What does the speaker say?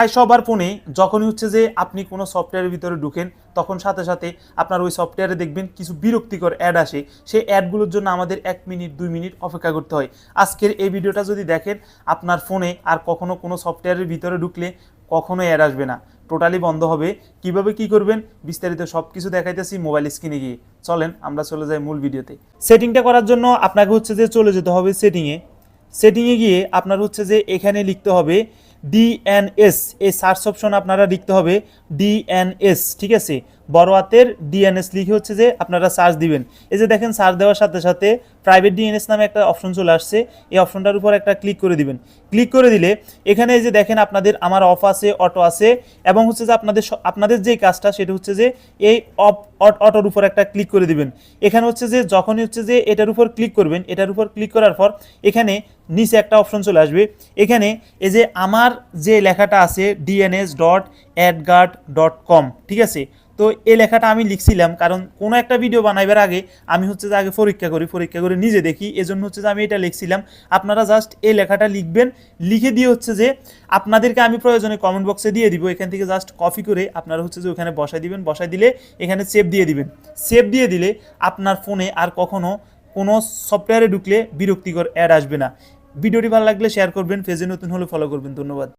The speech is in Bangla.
তাই সবার ফোনে যখনই হচ্ছে যে আপনি কোনো সফটওয়্যারের ভিতরে ঢুকেন তখন সাথে সাথে আপনার ওই সফটওয়্যারে দেখবেন কিছু বিরক্তিকর অ্যাড আসে। সেই অ্যাডগুলোর জন্য আমাদের 1 মিনিট 2 মিনিট অপেক্ষা করতে হয়। আজকের এই ভিডিওটা যদি দেখেন আপনার ফোনে আর কখনো কোনো সফটওয়্যারের ভিতরে ঢুকলে কখনো অ্যাড আসবে না, টোটালি বন্ধ হবে। কিভাবে কি করবেন বিস্তারিত সব কিছু দেখাইতেছি মোবাইল স্ক্রিনে গিয়ে। চলেন আমরা চলে যাই মূল ভিডিওতে। সেটিংটা করার জন্য আপনাকে হচ্ছে যে চলে যেতে হবে সেটিংয়ে গিয়ে আপনার হচ্ছে যে এখানে লিখতে হবে ডিএনএস। এই সার্চ অপশন আপনারা লিখতে হবে ডিএনএস, ঠিক আছে, বড় হাতের ডিএনএস লিখে হচ্ছে যে আপনারা সার্চ দিবেন। এই যে দেখেন সার্চ দেওয়ার সাথে সাথে প্রাইভেট ডিএনএস নামে একটা অপশন চলে আসছে। এই অপশনটার উপর একটা ক্লিক করে দিবেন। ক্লিক করে দিলে এখানে এই যে দেখেন আপনাদের আমার অফ আছে, অটো আছে, এবং হচ্ছে যে আপনাদের যে কাজটা সেটা হচ্ছে যে এই অটোর উপর একটা ক্লিক করে দিবেন। এখানে হচ্ছে যে যখনই হচ্ছে যে এটার উপর ক্লিক করবেন, এটার উপর ক্লিক করার পর এখানে নিচে একটা অপশন চলে আসবে। এখানে এই যে আমার যে লেখাটা আছে dns.adguard.com, ঠিক আছে। তো এই লেখাটা আমি লিখছিলাম কারণ কোনো একটা ভিডিও বানাইবার আগে আমি হচ্ছে যে আগে পরীক্ষা করে নিজে দেখি, এজন্য হচ্ছে যে আমি এটা লিখছিলাম। আপনারা জাস্ট এই লেখাটা লিখবেন, লিখে দিয়ে হচ্ছে যে আপনাদেরকে আমি প্রয়োজনে কমেন্ট বক্সে দিয়ে দিব। এখান থেকে জাস্ট কপি করে আপনারা হচ্ছে যে ওখানে বসাই দিবেন, বসাই দিলে এখানে সেভ দিয়ে দিবেন। সেভ দিয়ে দিলে আপনার ফোনে আর কখনো কোনো সফটওয়্যারে ঢুকলে বিরক্তিকর অ্যাড আসবে না। ভিডিওটি ভালো লাগলে শেয়ার করবেন, পেজে নতুন হলে ফলো করবেন। ধন্যবাদ।